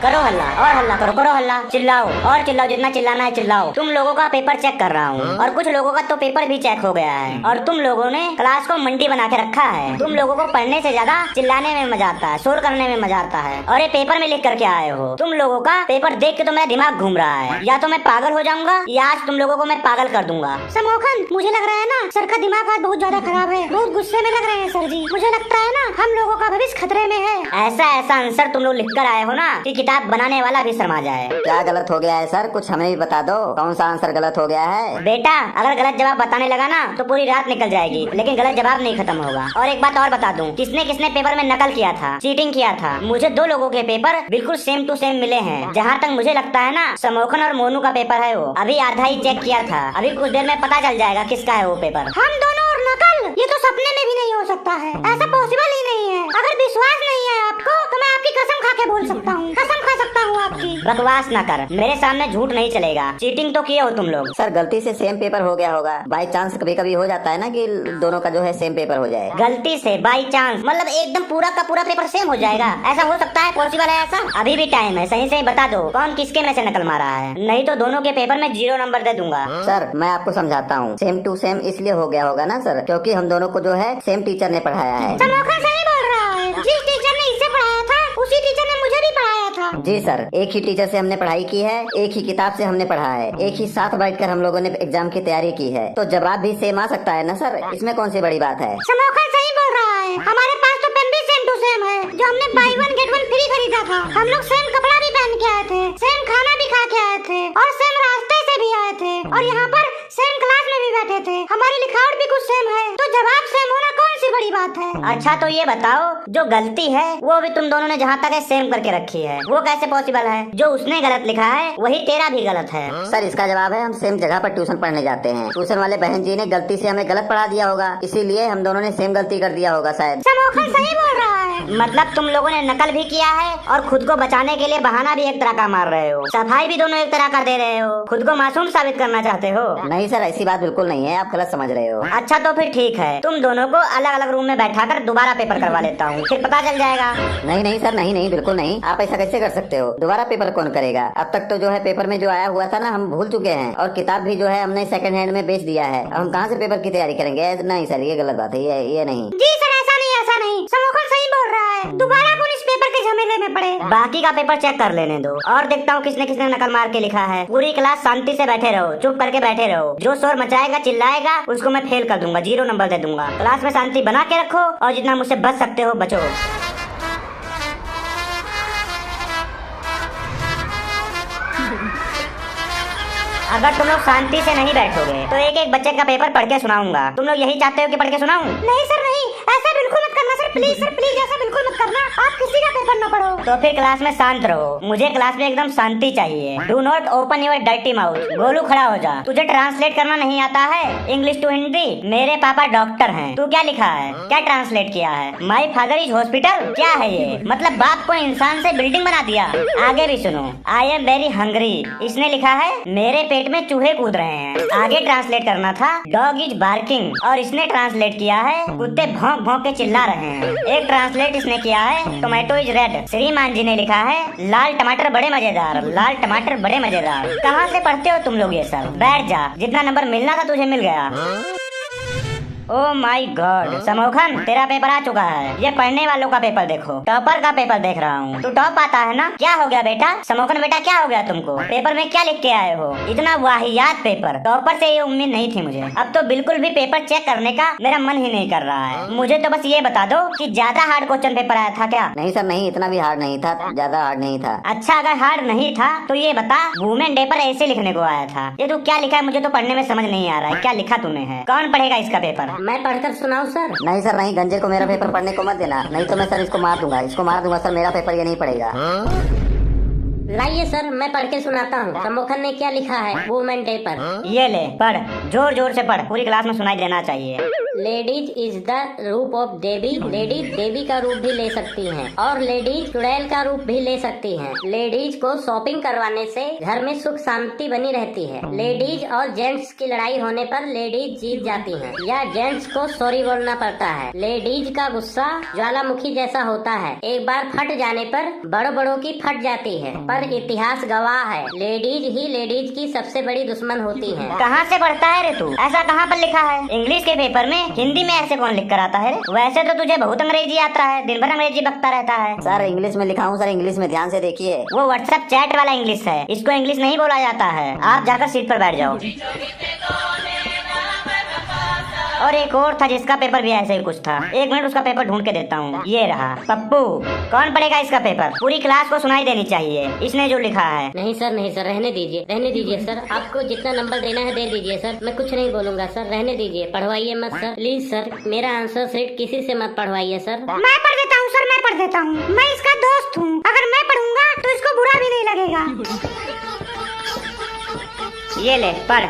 करो हल्ला और हल्ला करो, करो हल्ला, चिल्लाओ और चिल्लाओ, जितना चिल्लाना है चिल्लाओ। तुम लोगों का पेपर चेक कर रहा हूँ और कुछ लोगों का तो पेपर भी चेक हो गया है और तुम लोगों ने क्लास को मंडी बना के रखा है। तुम लोगों को पढ़ने से ज्यादा चिल्लाने में मजा आता है, शोर करने में मजा आता है। और ये पेपर में लिख करके आए हो। तुम लोगों का पेपर देख के तो मेरा दिमाग घूम रहा है, या तो मैं पागल हो जाऊंगा या आज तुम लोगों को मैं पागल कर दूंगा। समोखन, मुझे लग रहा है ना सर का दिमाग आज बहुत ज्यादा खराब है, बहुत गुस्से में लग रहे हैं सर जी। मुझे लगता है ना हम लोगों का भविष्य खतरे में है। ऐसा आंसर तुम लोग लिख कर आए हो ना कि किताब बनाने वाला भी शर्मा जाए। क्या गलत हो गया है सर? कुछ हमें भी बता दो, कौन सा आंसर गलत हो गया है? बेटा, अगर गलत जवाब बताने लगा ना तो पूरी रात निकल जाएगी, लेकिन गलत जवाब नहीं खत्म होगा। और एक बात और बता दूं, किसने किसने पेपर में नकल किया था, चीटिंग किया था। मुझे 2 लोगों के पेपर बिल्कुल सेम टू सेम मिले हैं। जहाँ तक मुझे लगता है ना, समोखन और मोनू का पेपर है वो। अभी आधा ही चेक किया था, अभी कुछ देर में पता चल जाएगा किसका है वो पेपर। हम दोनों और नकल, ये तो सपने में भी नहीं हो सकता है, ऐसा पॉसिबल ही नहीं है। अगर विश्वास नहीं है आपको तो मैं आपकी कसम खा के बोल सकता हूँ, कसम खा सकता हूँ आपकी। बकवास ना कर, मेरे सामने झूठ नहीं चलेगा। चीटिंग तो किए हो तुम लोग। सर गलती से सेम पेपर हो गया होगा, बाई चांस कभी कभी हो जाता है ना कि दोनों का जो है सेम पेपर हो जाए। गलती से बाई चांस मतलब एकदम पूरा का पूरा पेपर सेम हो जाएगा? ऐसा हो सकता है? पॉसिबल है ऐसा? अभी भी टाइम है, सही सही बता दो कौन किसके में से नकल मारा है, नहीं तो दोनों के पेपर में 0 नंबर दे दूंगा। सर मैं आपको समझाता हूँ, सेम टू सेम इसलिए हो गया होगा ना सर, क्योंकि हम दोनों को जो है सेम टीचर ने पढ़ाया है। समोखन सही बोल रहा है, जिस टीचर ने इसे पढ़ाया था उसी टीचर ने मुझे भी पढ़ाया था। जी सर, एक ही टीचर से हमने पढ़ाई की है, एक ही किताब से हमने पढ़ा है, एक ही साथ बैठकर हम लोगों ने एग्जाम की तैयारी की है, तो जवाब भी सेम आ सकता है ना सर, इसमें कौन सी बड़ी बात है? समोखन सही बोल रहा है, हमारे पास तो पेन भी सेम टू सेम है, जो हमने बाई 1 गेट 1 फ्री खरीदा था। हम लोग सेम कपड़ा भी पहन के आए थे, सेम खाना भी खा के आए थे और सेम रास्ते से भी आए थे और यहाँ पर सेम क्लास में भी बैठे थे। हमारी लिखावट भी कुछ सेम है, तो जवाब सेम होना कौन सी बड़ी बात है? अच्छा तो ये बताओ, जो गलती है वो भी तुम दोनों ने जहाँ तक है सेम करके रखी है, वो कैसे पॉसिबल है? जो उसने गलत लिखा है वही तेरा भी गलत है। सर इसका जवाब है, हम सेम जगह पर ट्यूशन पढ़ने जाते हैं, ट्यूशन वाले बहन जी ने गलती से हमें गलत पढ़ा दिया होगा, इसीलिए हम दोनों ने सेम गलती कर दिया होगा शायद। समोखन सही बोल रहा है, मतलब तुम लोगों ने नकल भी किया है और खुद को बचाने के लिए बहाना भी एक तरह का मार रहे हो, सफाई भी दोनों एक तरह का दे रहे हो, खुद को मासूम साबित करना चाहते हो। नहीं सर, ऐसी बात बिल्कुल नहीं है, आप गलत समझ रहे हो। अच्छा तो फिर ठीक है, तुम दोनों को अलग अलग रूम में बैठाकर दोबारा पेपर करवा लेता हूँ, फिर पता चल जाएगा। नहीं नहीं सर, नहीं नहीं, बिल्कुल नहीं, आप ऐसा कैसे कर सकते हो? दोबारा पेपर कौन करेगा? अब तक तो जो है पेपर में जो आया हुआ था ना हम भूल चुके हैं, और किताब भी जो है हमने सेकंड हैंड में बेच दिया है। हम कहाँ से पेपर की तैयारी करेंगे? नहीं सर, ये गलत बात है, ये नहीं। जी सर, ऐसा नहीं, ऐसा नहीं, समोखन सही बोल रहा है, दोबारा कौन इस पेपर के झमेले में पड़े। बाकी का पेपर चेक कर लेने दो और देखता हूँ किसने किसने नकल मार के लिखा है। पूरी क्लास शांति से बैठे रहो, चुप करके बैठे रहो, जो शोर मचाएगा चिल्लाएगा उसको मैं फेल कर दूंगा, 0 नंबर दे दूंगा। क्लास में शांति बना के रखो और जितना मुझसे बच सकते हो बचो। अगर तुम लोग शांति से नहीं बैठोगे तो एक एक बच्चे का पेपर पढ़ के सुनाऊंगा। तुम लोग यही चाहते हो कि पढ़ के सुनाऊं? नहीं सर नहीं, ऐसा बिल्कुल मत करना सर, प्लीज सर प्लीज, ऐसा बिल्कुल मत करना, आप किसी का पेपर न पढ़ो। तो फिर क्लास में शांत रहो, मुझे क्लास में एकदम शांति चाहिए। Do not open your dirty mouth. Golu खड़ा हो जा, तुझे ट्रांसलेट करना नहीं आता है इंग्लिश टू हिंदी? मेरे पापा डॉक्टर हैं, तू क्या लिखा है, क्या ट्रांसलेट किया है? माई फादर इज हॉस्पिटल, क्या है ये? मतलब बाप को इंसान से बिल्डिंग बना दिया। आगे भी सुनो, आई एम वेरी हंग्री, इसने लिखा है मेरे पेट में चूहे कूद रहे हैं। आगे ट्रांसलेट करना था डॉग इज बार्किंग, और इसने ट्रांसलेट किया है कुत्ते भौंक भौंक के चिल्ला रहे हैं। एक ट्रांसलेट इसने किया है टोमेटो इज रेड। श्रीमान जी ने लिखा है लाल टमाटर बड़े मजेदार, लाल टमाटर बड़े मजेदार। कहाँ से पढ़ते हो तुम लोग ये सब? बैठ जा, जितना नंबर मिलना था तुझे मिल गया। ओह माय गॉड, समोखन तेरा पेपर आ चुका है। ये पढ़ने वालों का पेपर देखो, टॉपर का पेपर देख रहा हूँ। तू टॉप आता है ना? क्या हो गया बेटा? समोखन बेटा क्या हो गया तुमको? पेपर में क्या लिख के आए हो? इतना वाहियात पेपर, टॉपर से ये उम्मीद नहीं थी मुझे। अब तो बिल्कुल भी पेपर चेक करने का मेरा मन ही नहीं कर रहा है। मुझे तो बस ये बता दो कि ज्यादा हार्ड क्वेश्चन पेपर आया था क्या? नहीं सर नहीं, इतना भी हार्ड नहीं था, ज्यादा हार्ड नहीं था। अच्छा अगर हार्ड नहीं था तो ये बता, वुमेन डे पर ऐसे लिखने को आया था। ये तू क्या लिखा है मुझे तो पढ़ने में समझ नहीं आ रहा है, क्या लिखा तूने है? कौन पढ़ेगा इसका पेपर? मैं पढ़कर सुनाऊं सर? नहीं सर नहीं, गंजे को मेरा पेपर पढ़ने को मत देना, नहीं तो मैं सर इसको मार दूंगा, इसको मार दूंगा सर, मेरा पेपर ये नहीं पढ़ेगा। लाइए सर, मैं पढ़ के सुनाता हूँ। समोखन ने क्या लिखा है वुमेन डे पर? ये ले पढ़, जोर जोर से पढ़, पूरी क्लास में सुनाई देना चाहिए। लेडीज इज द रूप ऑफ देवी। लेडीज देवी का रूप भी ले सकती हैं और लेडीज चुड़ैल का रूप भी ले सकती हैं। लेडीज को शॉपिंग करवाने से घर में सुख शांति बनी रहती है। लेडीज और जेंट्स की लड़ाई होने पर लेडीज जीत जाती हैं या जेंट्स को सॉरी बोलना पड़ता है। लेडीज का गुस्सा ज्वालामुखी जैसा होता है, एक बार फट जाने पर बड़ों बड़ों की फट जाती है, पर इतिहास गवाह है लेडीज ही लेडीज की सबसे बड़ी दुश्मन होती है। कहाँ से पढ़ता है रे तू? ऐसा कहाँ पर लिखा है? इंग्लिश के पेपर में हिंदी में ऐसे कौन लिख कर आता है? वैसे तो तुझे बहुत अंग्रेजी आता है, दिन भर अंग्रेजी बकता रहता है। सर इंग्लिश में लिखा हूँ सर, इंग्लिश में ध्यान से देखिए। वो व्हाट्सएप चैट वाला इंग्लिश है, इसको इंग्लिश नहीं बोला जाता है। आप जाकर सीट पर बैठ जाओ। और एक और था जिसका पेपर भी ऐसे ही कुछ था। एक मिनट उसका पेपर ढूंढ के देता हूँ। ये रहा। पप्पू कौन पढ़ेगा इसका पेपर? पूरी क्लास को सुनाई देनी चाहिए इसने जो लिखा है। नहीं सर, नहीं सर, रहने दीजिए सर। आपको जितना नंबर देना है दे दीजिए सर, मैं कुछ नहीं बोलूंगा सर, रहने दीजिए, पढ़वाइए मत सर, प्लीज सर। मेरा आंसर शीट किसी से मत पढ़वाइए सर। मैं पढ़ देता हूँ सर, मैं पढ़ देता हूँ। मैं इसका दोस्त हूँ, अगर मैं पढ़ूंगा तो इसको बुरा भी नहीं लगेगा। ये ले पढ़।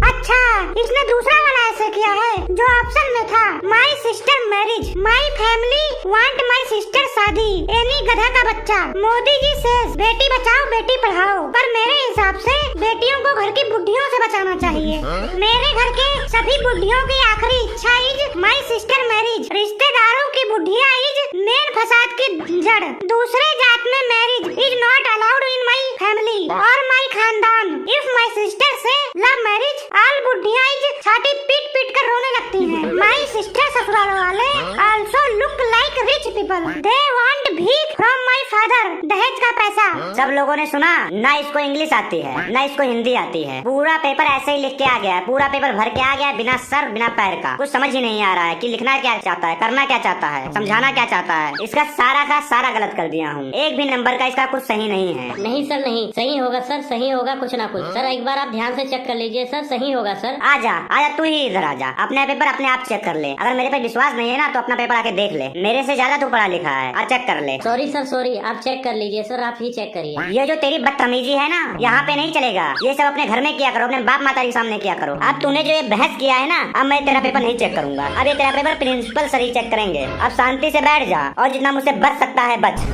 अच्छा, इसने दूसरा वाला ऐसे किया है जो ऑप्शन में था। My sister marriage, my family want my sister शादी, एनी गधा का बच्चा। मोदी जी सेज बेटी बचाओ बेटी पढ़ाओ, पर मेरे हिसाब से बेटियों को घर की बुढ़ियों से बचाना चाहिए। मेरे घर के सभी बुढ़ियों की आखिरी इच्छा इज माई सिस्टर मैरिज। रिश्तेदारों की बुढ़िया इज मेन फसाद की जड़। दूसरे जात में marriage is not allowed in my family और माई खानदान। इफ माई सिस्टर से लव मैरिज आल बुढ़िया छाती पीट पीट कर रोने लगती हैं। माई सिस्टर ससुराल वाले also look like rich people, they want भीख फ्रॉम माई फादर, दहेज का पैसा। सब लोगों ने सुना ना? इसको इंग्लिश आती है ना इसको हिंदी आती है। पूरा पेपर ऐसे ही लिख के आ गया है, पूरा पेपर भर के आ गया है, बिना सर बिना पैर का। कुछ समझ ही नहीं आ रहा है कि लिखना क्या चाहता है, करना क्या चाहता है, समझाना क्या चाहता है। इसका सारा का सारा गलत कर दिया हूँ, एक भी नंबर का इसका कुछ सही नहीं है। नहीं सर, नहीं सही होगा सर, सही होगा कुछ ना कुछ। सर एक बार आप ध्यान से चेक कर लीजिए सर, सही होगा सर। आजा तू ही इधर आजा, अपने पेपर अपने आप चेक कर ले। अगर मेरे पे विश्वास नहीं है ना तो अपना पेपर आके देख ले, मेरे से ज्यादा तू पढ़ा लिखा है, और चेक कर ले। सॉरी सर, सॉरी, आप चेक कर लीजिए सर, आप ही चेक करिए। ये जो तेरी बदतमीजी है ना, यहाँ पे नहीं चलेगा। ये सब अपने घर में किया करो, अपने बाप माता के सामने किया करो। अब तूने जो ये बहस किया है ना, अब मैं तेरा पेपर नहीं चेक करूंगा। अब ये तेरा पेपर प्रिंसिपल सर ही चेक करेंगे। अब शांति से बैठ जा और जितना मुझसे बच सकता है बच।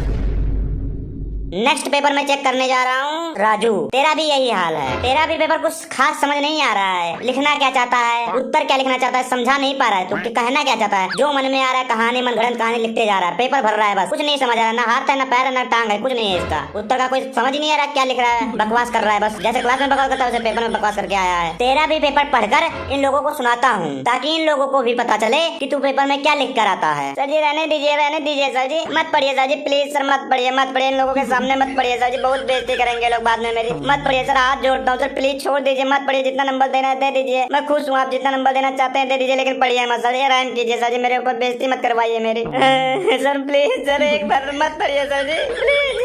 नेक्स्ट पेपर मैं चेक करने जा रहा हूँ। राजू तेरा भी यही हाल है, तेरा भी पेपर कुछ खास समझ नहीं आ रहा है। लिखना क्या चाहता है, उत्तर क्या लिखना चाहता है, समझा नहीं पा रहा है। तो कहना क्या चाहता है, जो मन में आ रहा है कहानी मनगढ़ंत कहानी लिखते जा रहा है, पेपर भर रहा है, बस कुछ नहीं समझ आ रहा है। ना हाथ है ना पैर है ना टांग है, कुछ नहीं है इसका। उत्तर का कोई समझ नहीं आ रहा क्या लिख रहा है, बकवास कर रहा है बस। जैसे क्लास में बकवास करता है वैसे पेपर में बकवास करके आया है। तेरा भी पेपर पढ़कर इन लोगों को सुनाता हूँ ताकि इन लोगों को भी पता चले कि तू पेपर में क्या लिख कर आता है। सर जी रहने दीजिए सर जी, मत पढ़िए सर जी, प्लीज सर मत पढ़िए, इन लोगों के सामने मत पढ़िए सर जी, बहुत बेइज्जती करेंगे लोग बाद में मेरी। मत पढ़िए सर, हाथ जोड़ता हूँ सर, प्लीज छोड़ दीजिए, मत पढ़िए। जितना नंबर देना है दे दीजिए, मैं खुश हूँ। आप जितना नंबर देना चाहते हैं दे दीजिए, लेकिन पढ़िए मत सर, ये रहम कीजिए सर जी, मेरे ऊपर बेइज्जती मत करवाइए मेरी। सर प्लीज सर, एक बार मत पढ़िए सर जी प्लीज।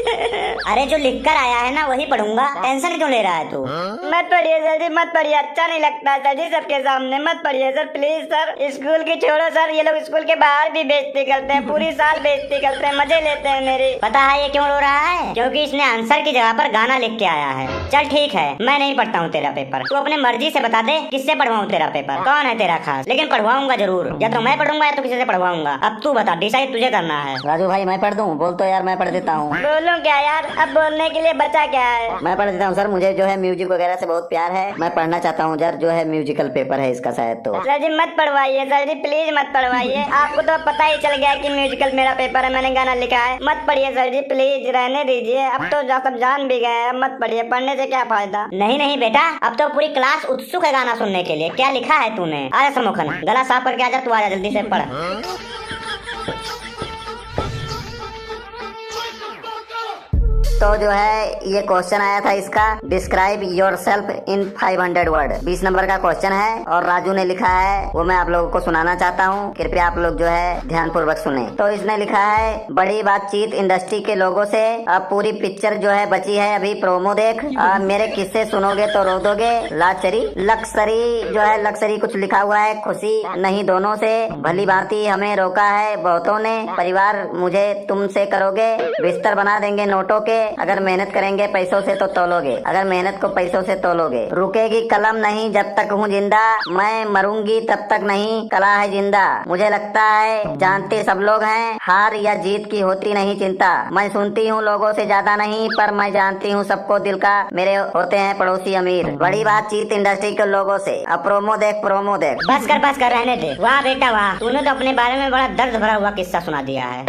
अरे जो लिख कर आया है ना वही पढ़ूंगा, टेंशन क्यों ले रहा है तू? मत पढ़िए सर जी, मत पढ़िए, अच्छा नहीं लगता सर जी सबके सामने, मत पढ़िए सर प्लीज सर। स्कूल की छोड़ो सर, ये लोग स्कूल के बाहर भी बेइज्जती करते हैं, पूरी साल बेइज्जती करते हैं, मजे लेते हैं मेरी। पता है ये क्यों रो रहा है? क्योंकि इसने आंसर की जगह पर गाना लिख के आया है। चल ठीक है, मैं नहीं पढ़ता हूँ तेरा पेपर, तू अपने मर्जी से बता दे किससे पढ़वाऊँ तेरा पेपर, कौन है तेरा खास, लेकिन पढ़वाऊंगा जरूर। या तो मैं पढ़ूंगा या तो किसी से पढ़वाऊंगा। अब तू बता, डिसाइड तुझे करना है। राजू भाई मैं पढ़ दूं? बोल तो यार, मैं पढ़ देता हूँ। बोलूं क्या यार, अब बोलने के लिए बचा क्या है? मैं पढ़ देता हूँ सर, मुझे जो है म्यूजिक वगैरह से बहुत प्यार है, मैं पढ़ना चाहता हूँ यार, जो है म्यूजिकल पेपर है इसका शायद। तो सर जी मत पढ़वाइए सर जी, प्लीज मत पढ़वाइए। आपको तो पता ही चल गया कि म्यूजिकल मेरा पेपर है, मैंने गाना लिखा है। मत पढ़िए सर जी प्लीज, रहने दीजिए। अब तो सब जान भी गए हैं, मत पढ़िए, पढ़ने से क्या फायदा। नहीं बेटा, अब तो पूरी क्लास उत्सुक है गाना सुनने के लिए। क्या लिखा है तूने? आजा सम्मुखन, गला साफ करके आजा, तू आजा जल्दी से पढ़। तो जो है ये क्वेश्चन आया था इसका, describe yourself in 500 word. 20 number का क्वेश्चन है और राजू ने लिखा है, वो मैं आप लोगों को सुनाना चाहता हूँ, कृपया आप लोग जो है ध्यान पूर्वक सुने। तो इसने लिखा है, बड़ी बातचीत इंडस्ट्री के लोगों से, अब पूरी पिक्चर जो है बची है अभी, प्रोमो देख, मेरे किस्से सुनोगे तो रो दोगे, लाचरी लक्सरी जो है, लक्सरी कुछ लिखा हुआ है, खुशी नहीं दोनों से, भली भांति हमें रोका है बहुतों ने, परिवार मुझे तुमसे करोगे, बिस्तर बना देंगे नोटों के, अगर मेहनत करेंगे पैसों से तो तोलोगे, अगर मेहनत को पैसों से तोलोगे। रुकेगी कलम नहीं जब तक हूँ जिंदा, मैं मरूंगी तब तक नहीं, कला है जिंदा। मुझे लगता है जानते सब लोग हैं, हार या जीत की होती नहीं चिंता। मैं सुनती हूँ लोगों से ज्यादा नहीं, पर मैं जानती हूँ सबको दिल का, मेरे होते हैं पड़ोसी अमीर। बड़ी बातचीत इंडस्ट्री के लोगों से। अब प्रोमो देख, प्रोमो देख। बस कर रहने दे। वाह बेटा वाह, तूने तो अपने बारे में बड़ा दर्द भरा हुआ किस्सा सुना दिया है।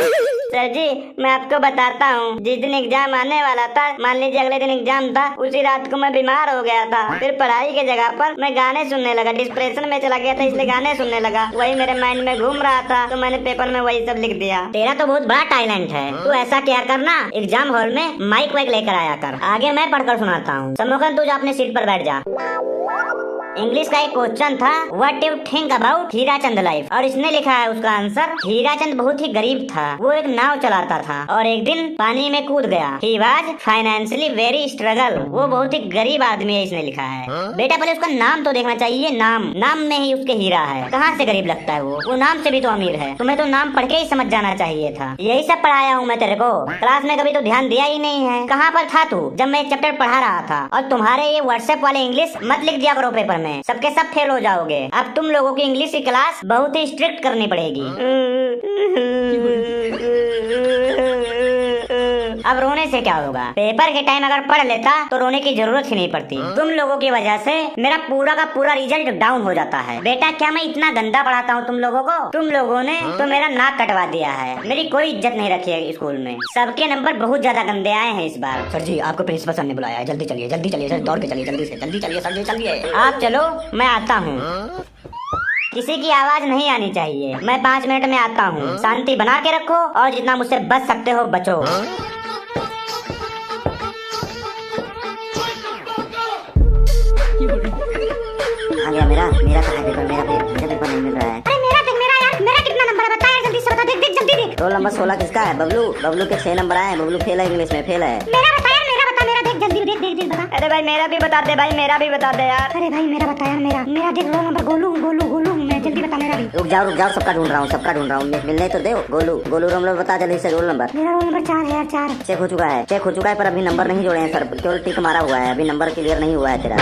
सर जी मैं आपको बताता हूँ, जिस दिन एग्जाम आने वाला था, मान लीजिए अगले दिन एग्जाम था, उसी रात को मैं बीमार हो गया था। फिर पढ़ाई के जगह पर मैं गाने सुनने लगा, डिप्रेशन में चला गया था इसलिए गाने सुनने लगा। वही मेरे माइंड में घूम रहा था तो मैंने पेपर में वही सब लिख दिया। तेरा तो बहुत बड़ा टैलेंट है। तू ऐसा क्या करना, एग्जाम हॉल में माइक वाइक लेकर आया कर, आगे मैं पढ़कर सुनाता हूँ। सम्मुखन तू अपने सीट पर बैठ जा। इंग्लिश का एक क्वेश्चन था, what you think about Hirachand life, और इसने लिखा है उसका आंसर, हीराचंद बहुत ही गरीब था। वो एक नाव चलाता था और एक दिन पानी में कूद गया। He was financially very struggle. वो बहुत ही गरीब आदमी है, इसने लिखा है। बेटा पहले उसका नाम तो देखना चाहिए, नाम में ही उसके हीरा है। कहाँ से गरीब लगता है वो नाम से भी तो अमीर है। तुम्हें तो नाम पढ़ के ही समझ जाना चाहिए था। यही सब पढ़ाया हूँ मैं तेरे को, क्लास में कभी तो ध्यान दिया ही नहीं है। कहाँ पर था तू जब मैं एक चैप्टर पढ़ा रहा था? और तुम्हारे ये व्हाट्सएप वाले इंग्लिश मत लिख दिया करो पेपर में, सबके सब फेल हो जाओगे। अब तुम लोगों की इंग्लिश की क्लास बहुत ही स्ट्रिक्ट करनी पड़ेगी। अब रोने से क्या होगा? पेपर के टाइम अगर पढ़ लेता तो रोने की जरूरत ही नहीं पड़ती। तुम लोगों की वजह से मेरा पूरा का पूरा रिजल्ट डाउन हो जाता है। बेटा क्या मैं इतना गंदा पढ़ाता हूँ तुम लोगों को? तुम लोगों ने तो मेरा नाक कटवा दिया है, मेरी कोई इज्जत नहीं रखी है स्कूल में। सबके नंबर बहुत ज्यादा गंदे आए हैं इस बार। सर जी आपको प्रिंसिपल सर ने बुलाया है, जल्दी चलिए सर, दौड़ के चलिए, जल्दी चलिए सर जी, चलिए। आप चलो मैं आता हूँ। किसी की आवाज नहीं आनी चाहिए। मैं 5 मिनट में आता हूँ। शांति बना के रखो और जितना मुझसे बच सकते हो बचो। आ गया मेरा कहाँ पेपर, मेरा पेपर नहीं मिल रहा है। अरे मेरा यार, मेरा कितना नंबर है बता यार, जल्दी से बता, देख जल्दी देख। रोल नंबर 16 किसका है? बबलू के 6 नंबर आए। बबलू फेल है, इंग्लिश में फेल है। मेरा बता यार, मेरा देख जल्दी देख बता। अरे भाई मेरा भी बता दे भाई, मेरा भी बता दे यार। अरे भाई मेरा बता यार, मेरा देख रोल नंबर गोलू, मैं जल्दी बता मेरा भी। रुक जाओ, सबका ढूंढ रहा हूँ, मिलने तो दो। गोलू रोल नंबर बता जल्दी से। रोल नंबर मेरा रोल नंबर 4 है यार, 4 चेक हो चुका है पर अभी नंबर नहीं जोड़े हैं सर, केवल टिक मारा हुआ है, अभी नंबर क्लियर नहीं हुआ है तेरा।